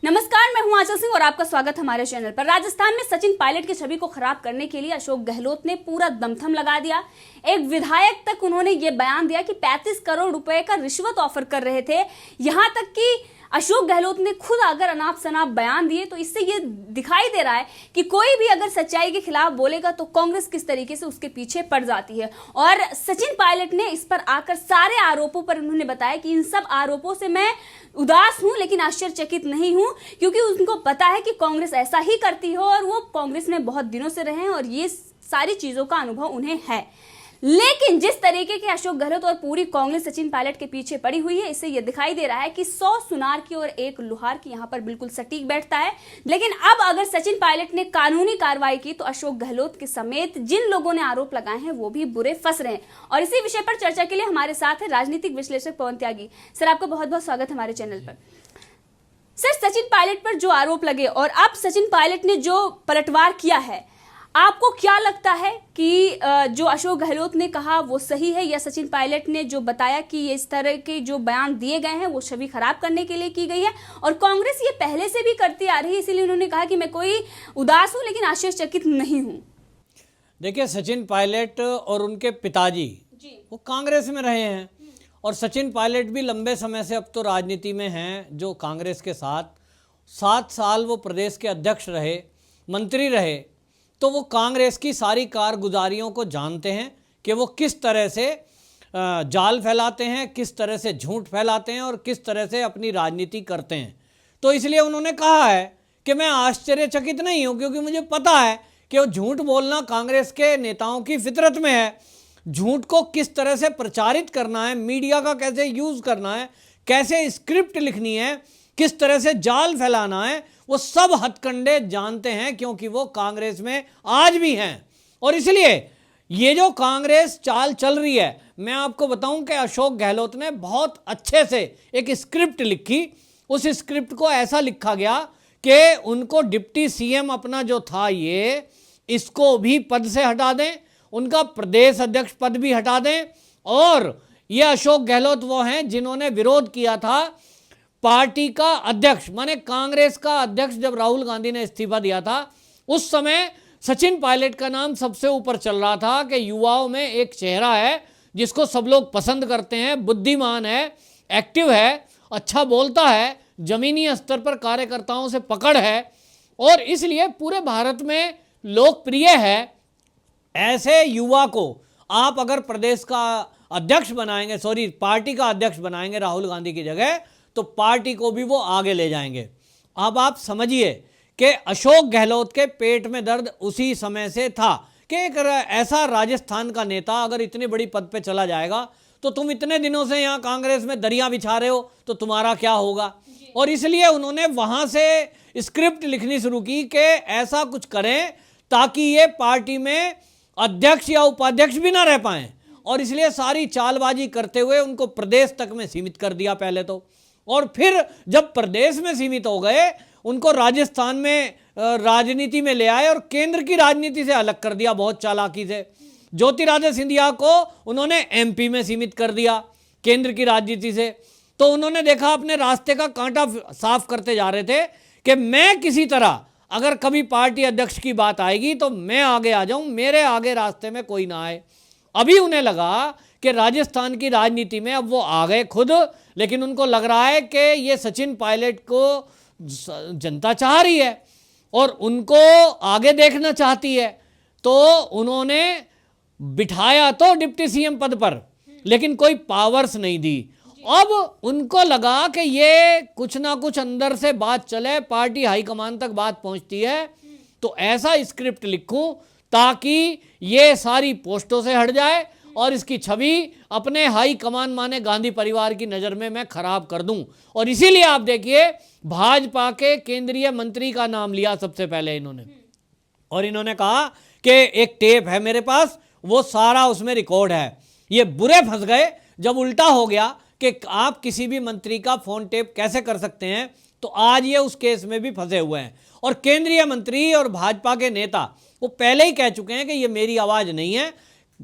नमस्कार, मैं हूं आंचल सिंह और आपका स्वागत हमारे चैनल पर। राजस्थान में सचिन पायलट की छवि को खराब करने के लिए अशोक गहलोत ने पूरा दमथम लगा दिया। एक विधायक तक उन्होंने ये बयान दिया कि 35 करोड़ रुपए का रिश्वत ऑफर कर रहे थे। यहां तक कि अशोक गहलोत ने खुद अगर अनाप शनाप बयान दिए तो इससे ये दिखाई दे रहा है कि कोई भी अगर सच्चाई के खिलाफ बोलेगा तो कांग्रेस किस तरीके से उसके पीछे पड़ जाती है। और सचिन पायलट ने इस पर आकर सारे आरोपों पर उन्होंने बताया कि इन सब आरोपों से मैं उदास हूं लेकिन आश्चर्यचकित नहीं हूं, क्योंकि उनको पता है कि कांग्रेस ऐसा ही करती है और वो कांग्रेस में बहुत दिनों से रहे हैं और ये सारी चीजों का अनुभव उन्हें है। लेकिन जिस तरीके के अशोक गहलोत और पूरी कांग्रेस सचिन पायलट के पीछे पड़ी हुई है, इससे यह दिखाई दे रहा है कि 100 सुनार की और एक लुहार की यहां पर बिल्कुल सटीक बैठता है। लेकिन अब अगर सचिन पायलट ने कानूनी कार्रवाई की तो अशोक गहलोत के समेत जिन लोगों ने आरोप लगाए हैं वो भी बुरे फंस रहे हैं। और इसी विषय पर चर्चा के लिए हमारे साथ है राजनीतिक विश्लेषक पवन त्यागी। सर, आपका बहुत बहुत स्वागत हमारे चैनल पर। सर, सचिन पायलट पर जो आरोप लगे और अब सचिन पायलट ने जो पलटवार किया है, आपको क्या लगता है कि जो अशोक गहलोत ने कहा वो सही है, या सचिन पायलट ने जो बताया कि इस तरह के जो बयान दिए गए हैं वो छवि खराब करने के लिए की गई है और कांग्रेस ये पहले से भी करती आ रही है, इसीलिए उन्होंने कहा कि मैं कोई उदास हूं लेकिन आश्चर्यचकित नहीं हूं? देखिए, सचिन पायलट और उनके पिताजी वो कांग्रेस में रहे हैं और सचिन पायलट भी लंबे समय से अब तो राजनीति में हैं, जो कांग्रेस के साथ 7 साल वो प्रदेश के अध्यक्ष रहे, मंत्री रहे, तो वो कांग्रेस की सारी कारगुजारियों को जानते हैं कि वो किस तरह से जाल फैलाते हैं, किस तरह से झूठ फैलाते हैं और किस तरह से अपनी राजनीति करते हैं। तो इसलिए उन्होंने कहा है कि मैं आश्चर्यचकित नहीं हूँ, क्योंकि मुझे पता है कि वो झूठ बोलना कांग्रेस के नेताओं की फितरत में है। झूठ को किस तरह से प्रचारित करना है, मीडिया का कैसे यूज़ करना है, कैसे स्क्रिप्ट लिखनी है, किस तरह से जाल फैलाना है, वो सब हथकंडे जानते हैं, क्योंकि वो कांग्रेस में आज भी हैं। और इसलिए ये जो कांग्रेस चाल चल रही है, मैं आपको बताऊं कि अशोक गहलोत ने बहुत अच्छे से एक स्क्रिप्ट लिखी। उस स्क्रिप्ट को ऐसा लिखा गया कि उनको डिप्टी सीएम अपना जो था ये, इसको भी पद से हटा दें, उनका प्रदेश अध्यक्ष पद भी हटा दें। और ये अशोक गहलोत वो हैं जिन्होंने विरोध किया था पार्टी का अध्यक्ष, माने कांग्रेस का अध्यक्ष, जब राहुल गांधी ने इस्तीफा दिया था उस समय सचिन पायलट का नाम सबसे ऊपर चल रहा था कि युवाओं में एक चेहरा है जिसको सब लोग पसंद करते हैं, बुद्धिमान है, एक्टिव है, अच्छा बोलता है, जमीनी स्तर पर कार्यकर्ताओं से पकड़ है और इसलिए पूरे भारत में लोकप्रिय है। ऐसे युवा को आप अगर प्रदेश का अध्यक्ष बनाएंगे, पार्टी का अध्यक्ष बनाएंगे राहुल गांधी की जगह, तो पार्टी को भी वो आगे ले जाएंगे। अब आप समझिए कि अशोक गहलोत के पेट में दर्द उसी समय से था कि एक ऐसा राजस्थान का नेता अगर इतनी बड़ी पद पे चला जाएगा तो तुम इतने दिनों से यहाँ कांग्रेस में दरिया बिछा रहे हो तो तुम्हारा क्या होगा। और इसलिए उन्होंने वहाँ से स्क्रिप्ट लिखनी शुरू की कि ऐसा कुछ करें ताकि ये पार्टी में अध्यक्ष या उपाध्यक्ष भी ना रह पाएं। और इसलिए सारी चालबाजी करते हुए उनको प्रदेश तक में सीमित कर दिया पहले तो, और फिर जब प्रदेश में सीमित हो गए उनको राजस्थान में राजनीति में ले आए और केंद्र की राजनीति से अलग कर दिया बहुत चालाकी से। ज्योतिरादित्य सिंधिया को उन्होंने एमपी में सीमित कर दिया केंद्र की राजनीति से। तो उन्होंने देखा अपने रास्ते का कांटा साफ करते जा रहे थे कि मैं किसी तरह अगर कभी पार्टी अध्यक्ष की बात आएगी तो मैं आगे आ जाऊं, मेरे आगे रास्ते में कोई ना आए। अभी उन्हें लगा कि राजस्थान की राजनीति में अब वो आ गए खुद, लेकिन उनको लग रहा है कि ये सचिन पायलट को जनता चाह रही है और उनको आगे देखना चाहती है। तो उन्होंने बिठाया तो डिप्टी सीएम पद पर, लेकिन कोई पावर्स नहीं दी। अब उनको लगा कि ये कुछ ना कुछ अंदर से बात चले, पार्टी हाईकमान तक बात पहुंचती है, तो ऐसा स्क्रिप्ट लिखूं ताकि ये सारी पोस्टों से हट जाए और इसकी छवि अपने हाई कमान माने गांधी परिवार की नज़र में मैं खराब कर दूं। और इसीलिए आप देखिए भाजपा के केंद्रीय मंत्री का नाम लिया सबसे पहले इन्होंने, और इन्होंने कहा कि एक टेप है मेरे पास, वो सारा उसमें रिकॉर्ड है। ये बुरे फंस गए जब उल्टा हो गया कि आप किसी भी मंत्री का फोन टेप कैसे कर सकते हैं, तो आज ये उस केस में भी फंसे हुए हैं। और केंद्रीय मंत्री और भाजपा के नेता वो पहले ही कह चुके हैं कि ये मेरी आवाज़ नहीं है,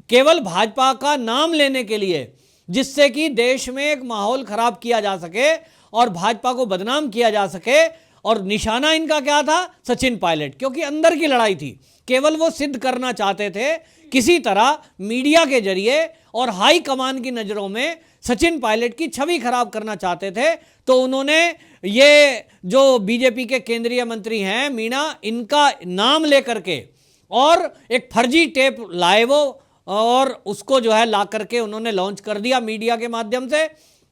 केवल भाजपा का नाम लेने के लिए, जिससे कि देश में एक माहौल खराब किया जा सके और भाजपा को बदनाम किया जा सके और निशाना इनका क्या था? सचिन पायलट, क्योंकि अंदर की लड़ाई थी। केवल वो सिद्ध करना चाहते थे किसी तरह मीडिया के जरिए और हाई कमान की नज़रों में सचिन पायलट की छवि खराब करना चाहते थे। तो उन्होंने ये जो बीजेपी के केंद्रीय मंत्री हैं मीणा, इनका नाम लेकर के और एक फर्जी टेप लाए वो, और उसको जो है ला करके उन्होंने लॉन्च कर दिया मीडिया के माध्यम से,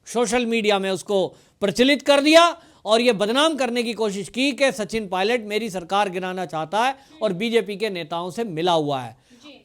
सोशल मीडिया में उसको प्रचलित कर दिया और ये बदनाम करने की कोशिश की कि सचिन पायलट मेरी सरकार गिराना चाहता है और बीजेपी के नेताओं से मिला हुआ है।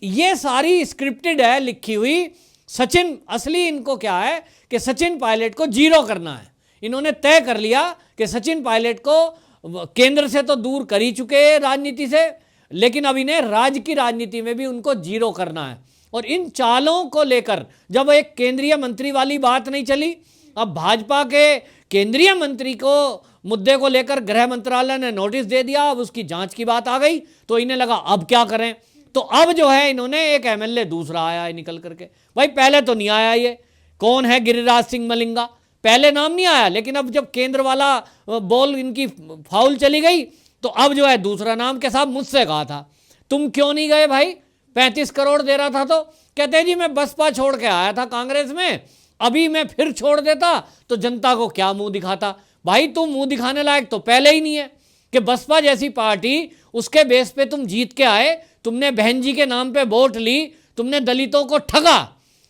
ये सारी स्क्रिप्टेड है, लिखी हुई। सचिन, असली इनको क्या है कि सचिन पायलट को जीरो करना है। इन्होंने तय कर लिया कि सचिन पायलट को केंद्र से तो दूर कर ही चुके हैं राजनीति से, लेकिन अब इन्हें राज्य की राजनीति में भी उनको जीरो करना है। और इन चालों को लेकर जब एक केंद्रीय मंत्री वाली बात नहीं चली, अब भाजपा के केंद्रीय मंत्री को मुद्दे को लेकर गृह मंत्रालय ने नोटिस दे दिया, अब उसकी जांच की बात आ गई, तो इन्हें लगा अब क्या करें। तो अब जो है इन्होंने एक एमएलए दूसरा आया है निकल करके। भाई पहले तो नहीं आया, ये कौन है? गिरिराज सिंह मलिंगा। पहले नाम नहीं आया, लेकिन अब जब केंद्र वाला बॉल इनकी फाउल चली गई तो अब जो है दूसरा नाम के साथ मुझसे कहा था तुम क्यों नहीं गए भाई, 35 करोड़ दे रहा था। तो कहते हैं जी मैं बसपा छोड़ के आया था कांग्रेस में, अभी मैं फिर छोड़ देता तो जनता को क्या मुंह दिखाता। भाई तुम मुंह दिखाने लायक तो पहले ही नहीं है कि बसपा जैसी पार्टी, उसके बेस पे तुम जीत के आए, तुमने बहन जी के नाम पे वोट ली, तुमने दलितों को ठगा,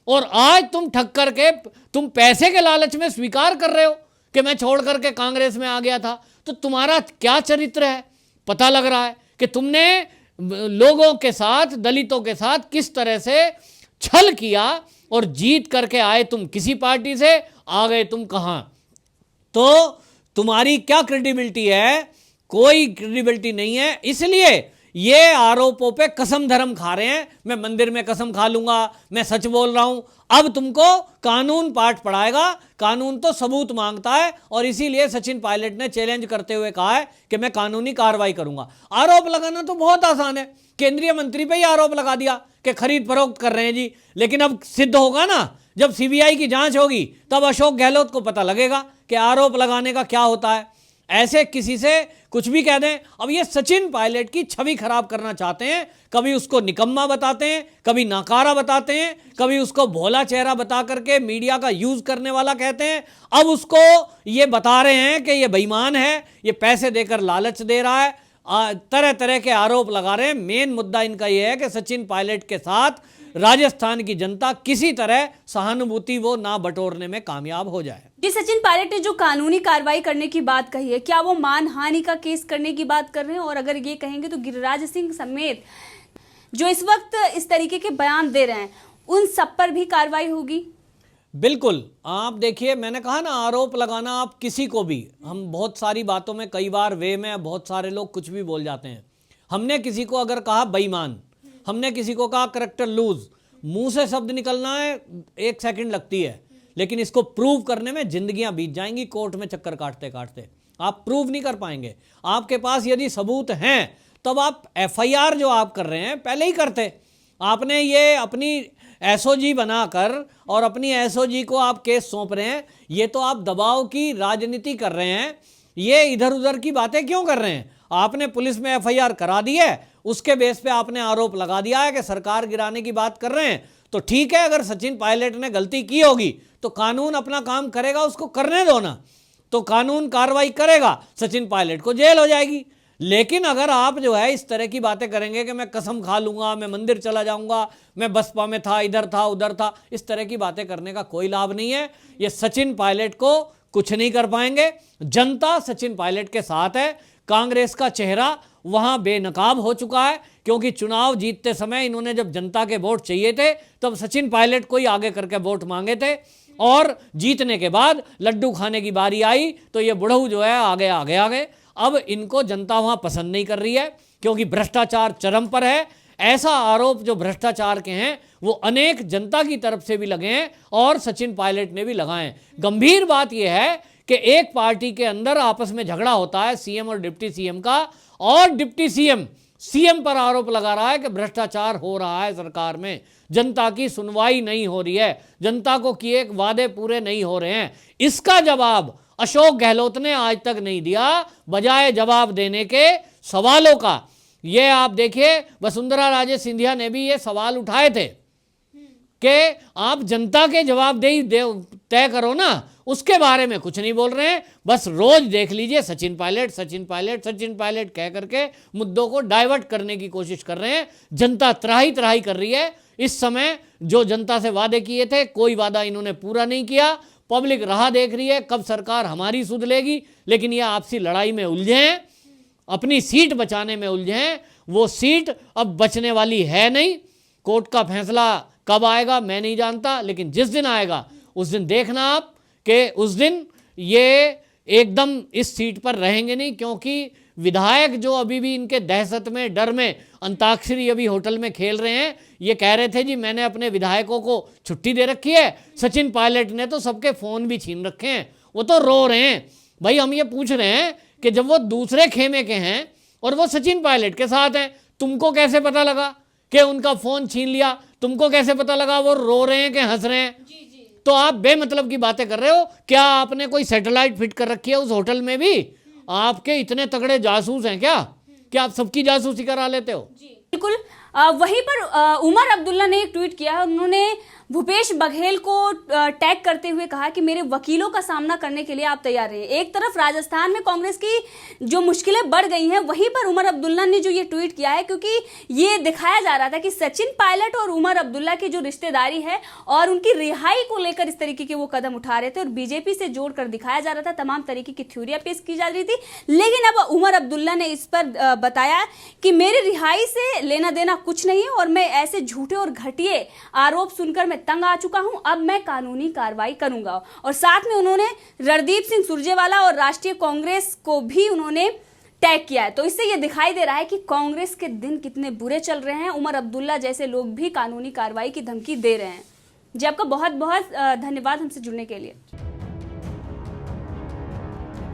और आज तुम ठग करके तुम पैसे के लालच में स्वीकार कर रहे हो कि मैं छोड़ करके कांग्रेस में आ गया था। तो तुम्हारा क्या चरित्र है पता लग रहा है कि तुमने लोगों के साथ, दलितों के साथ किस तरह से छल किया, और जीत करके आए तुम किसी पार्टी से, आ गए तुम कहां। तो तुम्हारी क्या क्रेडिबिलिटी है? कोई क्रेडिबिलिटी नहीं है। इसलिए ये आरोपों पे कसम धर्म खा रहे हैं, मैं मंदिर में कसम खा लूंगा, मैं सच बोल रहा हूं। अब तुमको कानून पाठ पढ़ाएगा, कानून तो सबूत मांगता है, और इसीलिए सचिन पायलट ने चैलेंज करते हुए कहा है कि मैं कानूनी कार्रवाई करूंगा। आरोप लगाना तो बहुत आसान है, केंद्रीय मंत्री पे ही आरोप लगा दिया कि खरीद फरोख्त कर रहे हैं जी, लेकिन अब सिद्ध होगा ना, जब सीबीआई की जांच होगी तब अशोक गहलोत को पता लगेगा कि आरोप लगाने का क्या होता है। ऐसे किसी से कुछ भी कह दें। अब ये सचिन पायलट की छवि खराब करना चाहते हैं, कभी उसको निकम्मा बताते हैं, कभी नाकारा बताते हैं, कभी उसको भोला चेहरा बता करके मीडिया का यूज करने वाला कहते हैं, अब उसको ये बता रहे हैं कि ये बेईमान है, ये पैसे देकर लालच दे रहा है, तरह तरह के आरोप लगा रहे हैं। मेन मुद्दा इनका यह है कि सचिन पायलट के साथ राजस्थान की जनता किसी तरह सहानुभूति वो ना बटोरने में कामयाब हो जाए। जी, सचिन पायलट ने जो कानूनी कार्रवाई करने की बात कही है, क्या वो मानहानि का केस करने की बात कर रहे हैं? और अगर ये कहेंगे तो गिरिराज सिंह समेत जो इस वक्त इस तरीके के बयान दे रहे हैं, उन सब पर भी कार्रवाई होगी? बिल्कुल। आप देखिए, मैंने कहा ना, आरोप लगाना आप किसी को भी, हम बहुत सारी बातों में कई बार वे में बहुत सारे लोग कुछ भी बोल जाते हैं। हमने किसी को अगर कहा बेईमान, हमने किसी को कहा करैक्टर लूज, मुंह से शब्द निकलना है 1 सेकंड लगती है, लेकिन इसको प्रूव करने में जिंदगियां बीत जाएंगी कोर्ट में चक्कर काटते काटते। आप प्रूव नहीं कर पाएंगे। आपके पास यदि सबूत हैं तब आप एफआईआर जो आप कर रहे हैं पहले ही करते। आपने ये अपनी एसओजी बनाकर और अपनी एसओजी को आप केस सौंप रहे हैं, ये तो आप दबाव की राजनीति कर रहे हैं। ये इधर उधर की बातें क्यों कर रहे हैं? आपने पुलिस में एफआईआर करा दी है, उसके बेस पे आपने आरोप लगा दिया है कि सरकार गिराने की बात कर रहे हैं, तो ठीक है, अगर सचिन पायलट ने गलती की होगी तो कानून अपना काम करेगा, उसको करने दो ना, तो कानून कार्रवाई करेगा, सचिन पायलट को जेल हो जाएगी। लेकिन अगर आप जो है इस तरह की बातें करेंगे कि मैं कसम खा लूंगा, मैं मंदिर चला जाऊंगा, मैं बसपा में था, इधर था उधर था, इस तरह की बातें करने का कोई लाभ नहीं है। ये सचिन पायलट को कुछ नहीं कर पाएंगे। जनता सचिन पायलट के साथ है। कांग्रेस का चेहरा वहां बेनकाब हो चुका है, क्योंकि चुनाव जीतते समय इन्होंने जब जनता के वोट चाहिए थे तब सचिन पायलट को ही आगे करके वोट मांगे थे, और जीतने के बाद लड्डू खाने की बारी आई तो ये बुढ़ऊ जो है आगे आगे आगे। अब इनको जनता वहां पसंद नहीं कर रही है, क्योंकि भ्रष्टाचार चरम पर है। ऐसा आरोप जो भ्रष्टाचार के हैं वो अनेक जनता की तरफ से भी लगे हैं और सचिन पायलट ने भी लगाए। गंभीर बात यह है कि एक पार्टी के अंदर आपस में झगड़ा होता है सीएम और डिप्टी सीएम का, और डिप्टी सीएम पर आरोप लगा रहा है कि भ्रष्टाचार हो रहा है सरकार में, जनता की सुनवाई नहीं हो रही है, जनता को किए वादे पूरे नहीं हो रहे हैं। इसका जवाब अशोक गहलोत ने आज तक नहीं दिया, बजाय जवाब देने के सवालों का। ये आप देखिए, वसुंधरा राजे सिंधिया ने भी ये सवाल उठाए थे कि आप जनता के जवाबदेही तय करो ना, उसके बारे में कुछ नहीं बोल रहे हैं। बस रोज देख लीजिए सचिन पायलट सचिन पायलट सचिन पायलट कह करके मुद्दों को डाइवर्ट करने की कोशिश कर रहे हैं। जनता त्राही त्राही कर रही है। इस समय जो जनता से वादे किए थे, कोई वादा इन्होंने पूरा नहीं किया। पब्लिक राह देख रही है कब सरकार हमारी सुध लेगी, लेकिन ये आपसी लड़ाई में उलझे हैं, अपनी सीट बचाने में उलझे हैं। वो सीट अब बचने वाली है नहीं। कोर्ट का फैसला कब आएगा मैं नहीं जानता, लेकिन जिस दिन आएगा उस दिन देखना आप कि उस दिन ये एकदम इस सीट पर रहेंगे नहीं, क्योंकि विधायक जो अभी भी इनके दहशत में, डर में अंताक्षरी अभी होटल में खेल रहे हैं, ये कह रहे थे जी मैंने अपने विधायकों को छुट्टी दे रखी है। सचिन पायलट ने तो सबके फोन भी छीन रखे हैं, वो तो रो रहे हैं। भाई हम ये पूछ रहे हैं कि जब वो दूसरे खेमे के हैं और वो सचिन पायलट के साथ हैं, तुमको कैसे पता लगा कि उनका फोन छीन लिया? तुमको कैसे पता लगा वो रो रहे हैं कि हंस रहे हैं? तो आप बेमतलब की बातें कर रहे हो। क्या आपने कोई सैटेलाइट फिट कर रखी है उस होटल में भी? आपके इतने तगड़े जासूस हैं क्या कि आप सबकी जासूसी करा लेते हो? बिल्कुल। वहीं पर उमर अब्दुल्ला ने एक ट्वीट किया है। उन्होंने भूपेश बघेल को टैग करते हुए कहा कि मेरे वकीलों का सामना करने के लिए आप तैयार रहिए। एक तरफ राजस्थान में कांग्रेस की जो मुश्किलें बढ़ गई हैं, वहीं पर उमर अब्दुल्ला ने जो ये ट्वीट किया है, क्योंकि ये दिखाया जा रहा था कि सचिन पायलट और उमर अब्दुल्ला की जो रिश्तेदारी है और उनकी रिहाई को लेकर इस तरीके के वो कदम उठा रहे थे और बीजेपी से जोड़कर दिखाया जा रहा था, तमाम तरीके की थ्योरियां पेश की जा रही थी। लेकिन अब उमर अब्दुल्ला ने इस पर बताया कि मेरी रिहाई से लेना देना कुछ नहीं और मैं ऐसे झूठे और घटिया आरोप सुनकर मैं तंग आ चुका हूं। अब मैं कानूनी कार्रवाई करूंगा। और साथ में उन्होंने रणदीप सिंह सुरजेवाला और राष्ट्रीय कांग्रेस को भी उन्होंने टैग किया है। तो इससे यह दिखाई दे रहा है कि कांग्रेस के दिन कितने बुरे चल रहे हैं। उमर अब्दुल्ला जैसे लोग भी कानूनी कार्रवाई की धमकी दे रहे हैं। जी आपका बहुत बहुत धन्यवाद हमसे जुड़ने के लिए।